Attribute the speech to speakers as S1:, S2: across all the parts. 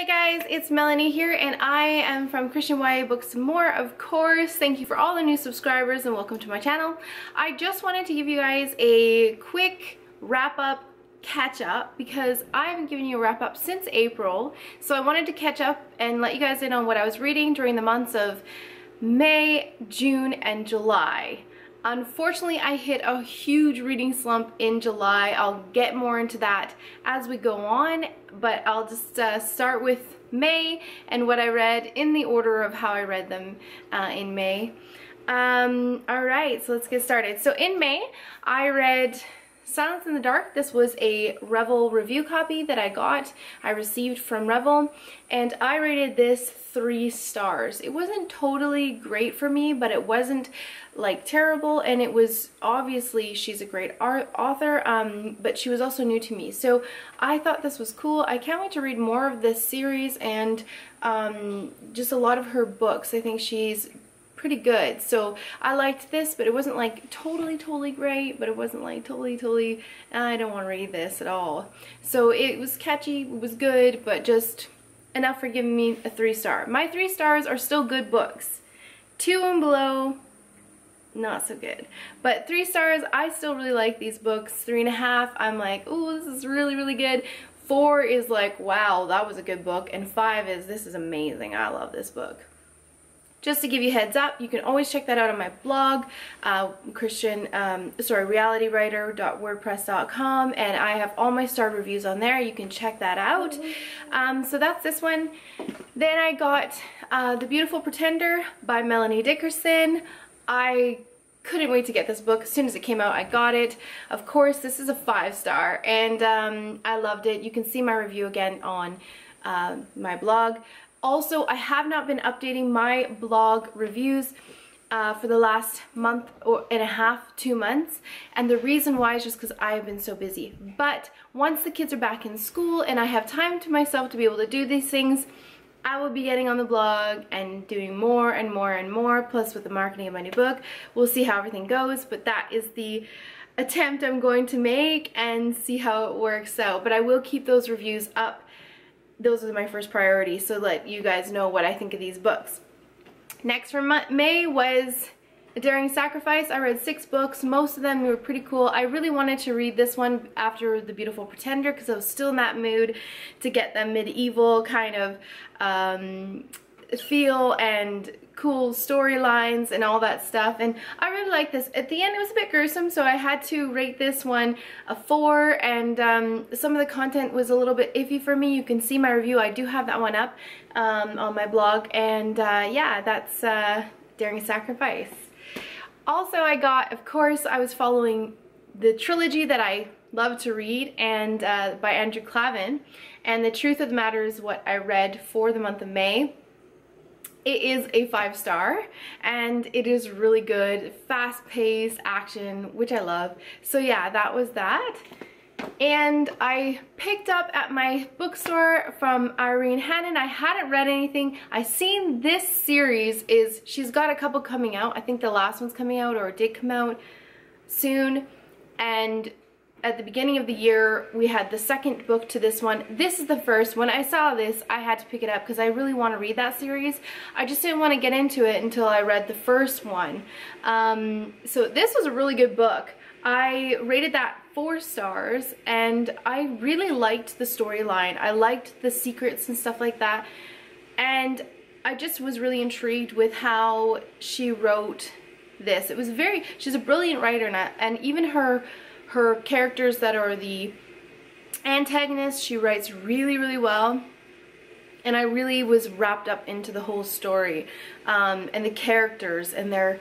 S1: Hey guys, it's Melanie here and I am from Christian YA Books More, of course. Thank you for all the new subscribers and welcome to my channel. I just wanted to give you guys a quick wrap-up catch-up because I haven't given you a wrap-up since April. So I wanted to catch up and let you guys in on what I was reading during the months of May, June, and July. Unfortunately, I hit a huge reading slump in July. I'll get more into that as we go on, but I'll just start with May and what I read in the order of how I read them in May. Alright, so let's get started. So in May, I read Silence in the Dark. This was a Revel review copy that I received from Revel, and I rated this 3 stars. It wasn't totally great for me, but it wasn't like terrible, and it was obviously, she's a great author, but she was also new to me, so I thought this was cool. I can't wait to read more of this series and just a lot of her books. I think she's pretty good, so I liked this, but it wasn't like totally great, but it wasn't like totally I don't want to read this at all. So it was catchy, it was good, but just enough for giving me a 3 star. My 3 stars are still good books. 2 and below, not so good. But 3 stars, I still really like these books. 3.5, I'm like, ooh, this is really good. 4 is like, wow, that was a good book. And 5 is, this is amazing. I love this book. Just to give you a heads up, you can always check that out on my blog, realitywriter.wordpress.com, and I have all my star reviews on there. You can check that out. So that's this one. Then I got The Beautiful Pretender by Melanie Dickerson. I couldn't wait to get this book. As soon as it came out, I got it. Of course, this is a 5 star, and I loved it. You can see my review again on my blog. Also, I have not been updating my blog reviews for the last month and a half, 2 months, and the reason why is just because I have been so busy. But once the kids are back in school and I have time to myself to be able to do these things, I will be getting on the blog and doing more and more, plus with the marketing of my new book. We'll see how everything goes, but that is the attempt I'm going to make and see how it works out. But I will keep those reviews up. Those are my first priority, so let you guys know what I think of these books. Next for May was A Daring Sacrifice. I read 6 books. Most of them were pretty cool. I really wanted to read this one after The Beautiful Pretender because I was still in that mood to get the medieval kind of feel and cool storylines and all that stuff, and I really like this. At the end it was a bit gruesome, so I had to rate this one a 4, and some of the content was a little bit iffy for me. You can see my review. I do have that one up on my blog, and yeah, that's Daring Sacrifice. Also, I got, of course, I was following the trilogy that I love to read, and by Andrew Clavin, and The Truth of the Matter is what I read for the month of May. It is a 5 star, and it is really good, fast-paced action, which I love. So yeah, that was that. And I picked up at my bookstore from Irene Hannon. I hadn't read anything. I seen this series she's got a couple coming out. I think the last one's coming out, or it did come out soon. And at the beginning of the year, we had the second book to this one. This is the first. When I saw this, I had to pick it up because I really want to read that series. I just didn't want to get into it until I read the first one. So this was a really good book. I rated that 4 stars, and I really liked the storyline. I liked the secrets and stuff like that. And I just was really intrigued with how she wrote this. It was she's a brilliant writer, and even her characters that are the antagonists, she writes really well, and I really was wrapped up into the whole story, and the characters and their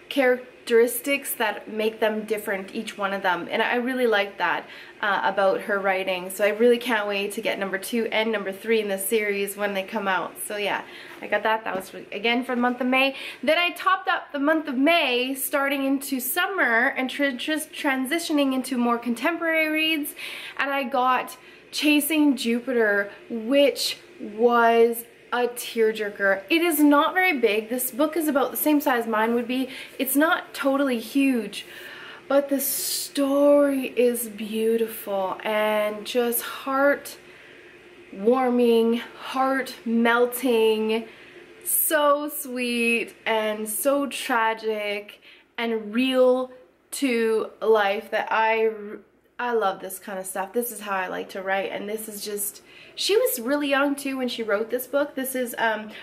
S1: characteristics that make them different, each one of them, and I really like that about her writing. So I really can't wait to get number 2 and number 3 in this series when they come out. So yeah, I got that. That was again for the month of May. Then I topped up the month of May, starting into summer and just transitioning into more contemporary reads, and I got Chasing Jupiter, which was a tearjerker. It is not very big. This book is about the same size mine would be. It's not totally huge, but the story is beautiful and just heart warming, heart melting, so sweet and so tragic and real to life that I love this kind of stuff. This is how I like to write, and this is just, she was really young too when she wrote this book. This is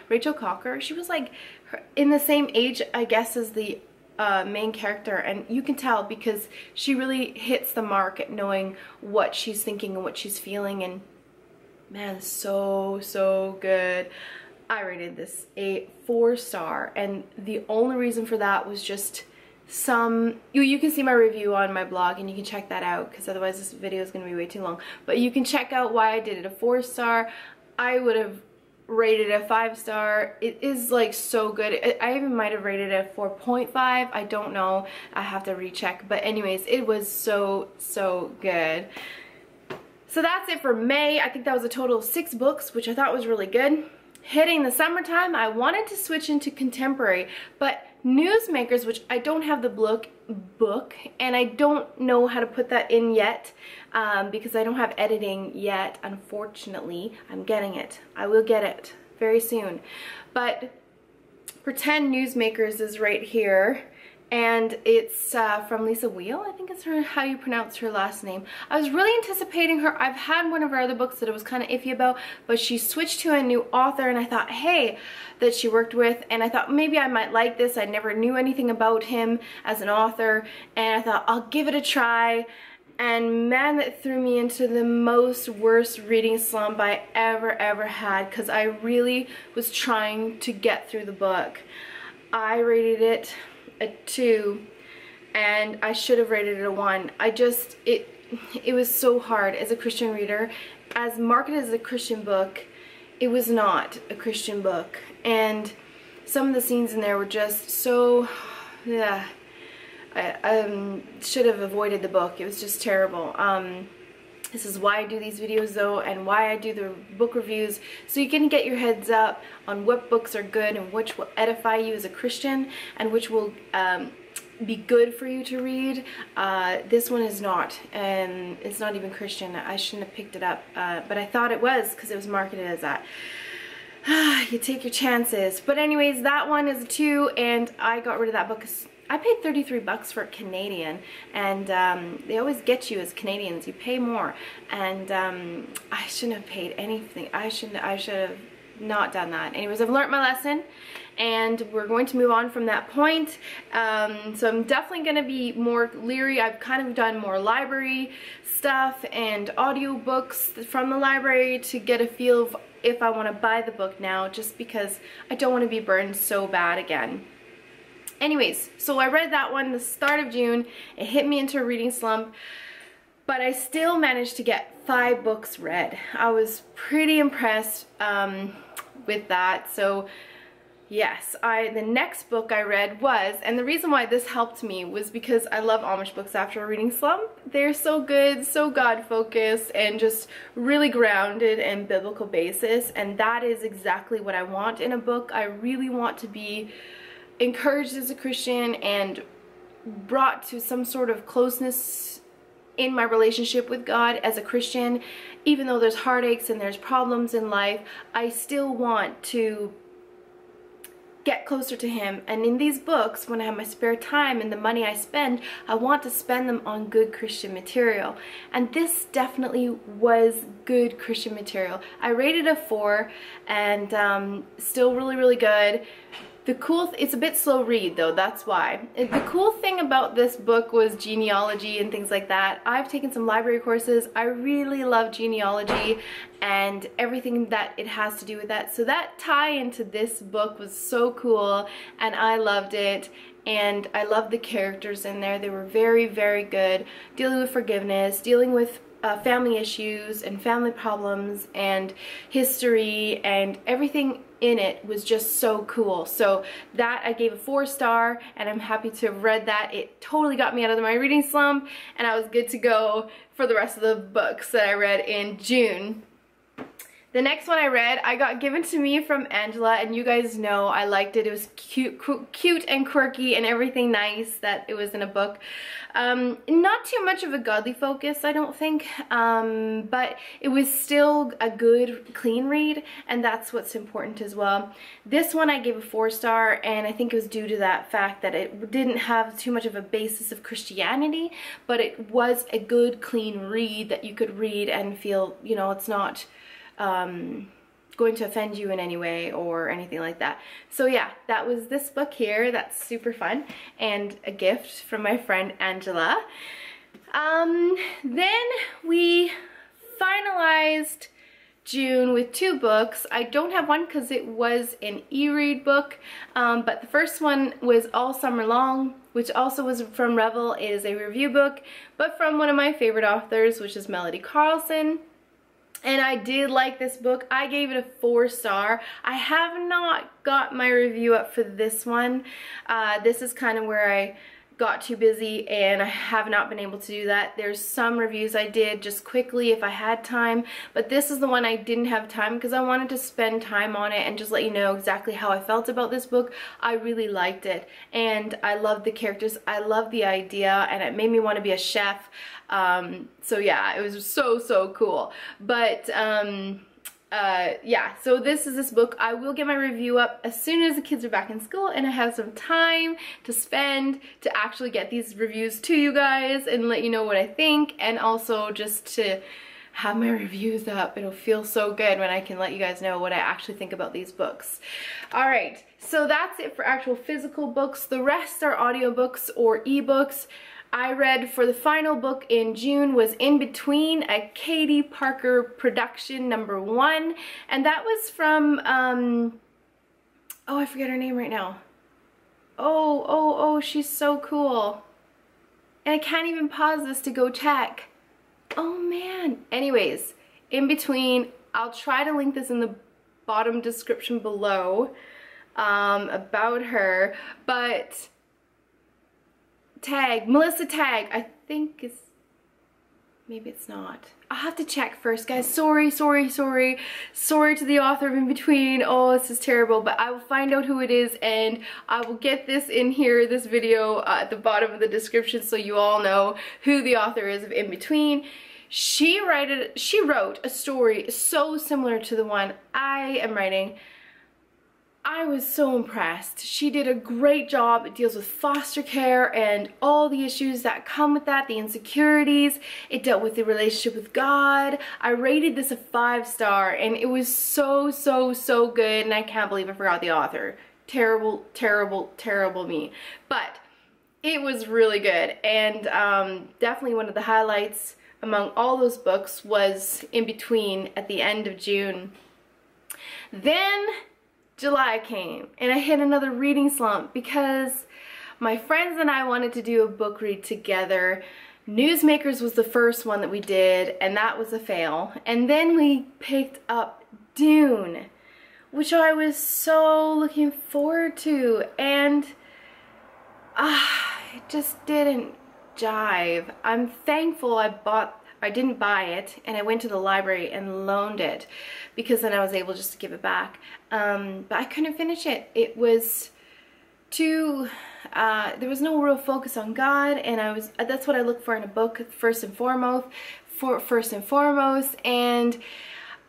S1: Rachel Cocker. She was like in the same age, I guess, as the main character, and you can tell because she really hits the mark at knowing what she's thinking and what she's feeling, and man, so good. I rated this a 4-star, and the only reason for that was just you can see my review on my blog and you can check that out, because otherwise this video is going to be way too long. But you can check out why I did it a 4-star. I would have rated it a 5-star. It is like so good. I even might have rated it a 4.5. I don't know. I have to recheck. But anyways, it was so good. So that's it for May. I think that was a total of 6 books, which I thought was really good. Hitting the summertime, I wanted to switch into contemporary, but Newsmakers, which I don't have the book, and I don't know how to put that in yet because I don't have editing yet, unfortunately. I'm getting it. I will get it very soon. But Pretend Newsmakers is right here, and it's from Lisa Wheel. I think it's how you pronounce her last name. I was really anticipating her. I've had one of her other books that I was kind of iffy about, but she switched to a new author, and I thought, hey, that she worked with, and I thought maybe I might like this. I never knew anything about him as an author, and I thought I'll give it a try. And man, that threw me into the worst reading slump I ever had, because I really was trying to get through the book. I rated it a 2, and I should have rated it a 1. It was so hard as a Christian reader. As marketed as a Christian book, it was not a Christian book, and some of the scenes in there were just so, yeah. I should have avoided the book. It was just terrible. This is why I do these videos though, and why I do the book reviews, so you can get your heads up on what books are good and which will edify you as a Christian and which will be good for you to read. This one is not, and it's not even Christian. I shouldn't have picked it up, but I thought it was because it was marketed as that. You take your chances. But anyways, that one is a 2, and I got rid of that book. I paid 33 bucks for Canadian, and they always get you as Canadians, you pay more, and I shouldn't have paid anything. I should have not done that. Anyways, I've learned my lesson, and we're going to move on from that point. So I'm definitely going to be more leery. I've kind of done more library stuff and audiobooks from the library to get a feel of if I want to buy the book now, just because I don't want to be burned so bad again. Anyways, so I read that one the start of June. It hit me into a reading slump, but I still managed to get 5 books read. I was pretty impressed with that. So yes, the next book I read was, and the reason why this helped me was because I love Amish books after a reading slump. They're so good, so God-focused, and just really grounded in biblical basis, and that is exactly what I want in a book. I really want to be encouraged as a Christian and brought to some sort of closeness in my relationship with God as a Christian. Even though there's heartaches and there's problems in life, I still want to get closer to Him. And in these books, when I have my spare time and the money I spend, I want to spend them on good Christian material. And this definitely was good Christian material. I rated a 4, and still really good. It's a bit slow read though, that's why. The cool thing about this book was genealogy and things like that. I've taken some library courses. I really love genealogy and everything that it has to do with that. So that tie into this book was so cool, and I loved it. And I loved the characters in there. They were very good, dealing with forgiveness, dealing with family issues and family problems and history, and everything in it was just so cool. So that I gave a 4-star, and I'm happy to have read that. It totally got me out of my reading slump, and I was good to go for the rest of the books that I read in June. The next one I read, I got given to me from Angela, and you guys know I liked it. It was cute and quirky and everything nice that it was in a book. Not too much of a godly focus, I don't think, but it was still a good, clean read, and that's what's important as well. This one I gave a 4-star, and I think it was due to that fact that it didn't have too much of a basis of Christianity, but it was a good, clean read that you could read and feel, you know, it's not going to offend you in any way or anything like that. So yeah, that was this book here. That's super fun, and a gift from my friend Angela. Then we finalized June with 2 books. I don't have one because it was an e-read book, but the first one was All Summer Long, which also was from Revel. It is a review book, but from one of my favorite authors, which is Melody Carlson. And I did like this book. I gave it a 4-star. I have not got my review up for this one. This is kind of where I got too busy and I have not been able to do that. There's some reviews I did just quickly if I had time, but this is the one I didn't have time because I wanted to spend time on it and just let you know exactly how I felt about this book. I really liked it, and I loved the characters. I loved the idea, and it made me want to be a chef. So yeah, it was so cool. But yeah, so this is this book. I will get my review up as soon as the kids are back in school and I have some time to spend to actually get these reviews to you guys and let you know what I think, and also just to have my reviews up. It'll feel so good when I can let you guys know what I actually think about these books. Alright, so that's it for actual physical books. The rest are audiobooks or ebooks. I read for the final book in June was In Between, a Katie Parker production, #1, and that was from, oh, I forget her name right now. Oh, she's so cool. And I can't even pause this to go check. Oh man. Anyways, In Between, I'll try to link this in the bottom description below, about her, but Melissa Tagg, I think is, maybe it's not. I'll have to check first, guys. Sorry to the author of In Between. Oh, this is terrible, but I will find out who it is, and I will get this in here, this video, at the bottom of the description, so you all know who the author is of In Between. She wrote a story so similar to the one I am writing. I was so impressed. She did a great job. It deals with foster care and all the issues that come with that, the insecurities. It dealt with the relationship with God. I rated this a 5-star, and it was so good, and I can't believe I forgot the author. Terrible me. But it was really good, and definitely one of the highlights among all those books was In Between at the end of June. Then July came, and I hit another reading slump because my friends and I wanted to do a book read together. Newsmakers was the first one that we did, and that was a fail. And then we picked up Dune, which I was so looking forward to, and it just didn't jive. I'm thankful I didn't buy it, and I went to the library and loaned it because then I was able just to give it back. But I couldn't finish it. It was too, there was no real focus on God, and that's what I look for in a book first and foremost, and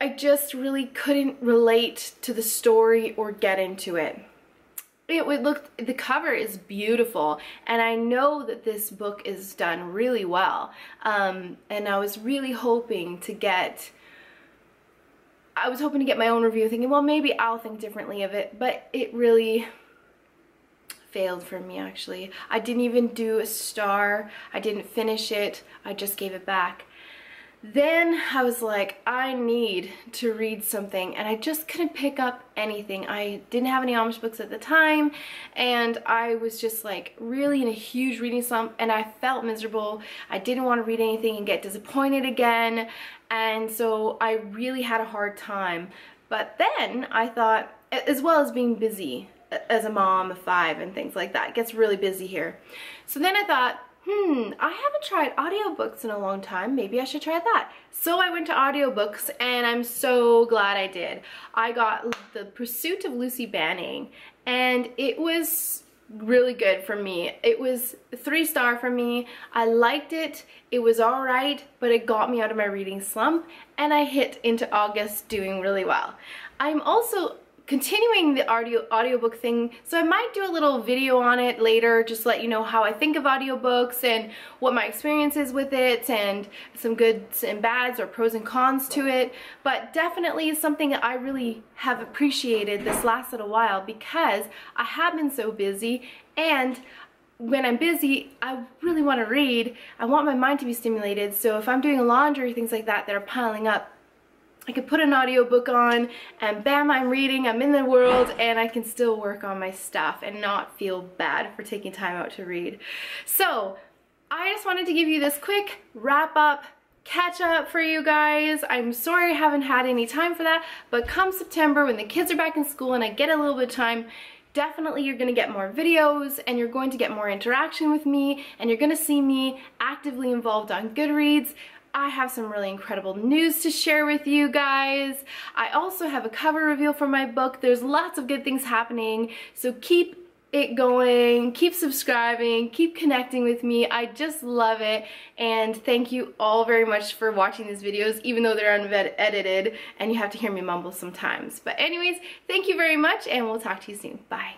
S1: I just really couldn't relate to the story or get into it. The cover is beautiful, and I know that this book is done really well, and I was really hoping to get my own review, thinking, well, maybe I'll think differently of it, but it really failed for me, actually. I didn't even do a star. I didn't finish it. I just gave it back. Then I was like, I need to read something, and I just couldn't pick up anything. I didn't have any Amish books at the time, and I was just like really in a huge reading slump, and I felt miserable. I didn't want to read anything and get disappointed again, and so I really had a hard time. But then I thought, as well as being busy as a mom of 5 and things like that, it gets really busy here. So then I thought, I haven't tried audiobooks in a long time. Maybe I should try that. So I went to audiobooks and I'm so glad I did. I got The Pursuit of Lucy Banning and it was really good for me. It was 3-star for me. I liked it. It was all right, but it got me out of my reading slump and I hit into August doing really well. I'm also continuing the audiobook thing, so I might do a little video on it later, just to let you know how I think of audiobooks and what my experience is with it and some goods and bads or pros and cons to it. But definitely something that I really have appreciated this last little while because I have been so busy, and when I'm busy, I really want to read. I want my mind to be stimulated, so if I'm doing laundry, things like that are piling up, I could put an audiobook on and bam, I'm reading, I'm in the world, and I can still work on my stuff and not feel bad for taking time out to read. So I just wanted to give you this quick wrap up, catch up for you guys. I'm sorry I haven't had any time for that, but come September when the kids are back in school and I get a little bit of time, definitely you're going to get more videos and you're going to get more interaction with me and you're going to see me actively involved on Goodreads. I have some really incredible news to share with you guys. I also have a cover reveal for my book. There's lots of good things happening, so keep it going, keep subscribing, keep connecting with me. I just love it, and thank you all very much for watching these videos, even though they're unedited and you have to hear me mumble sometimes. But anyways, thank you very much, and we'll talk to you soon. Bye.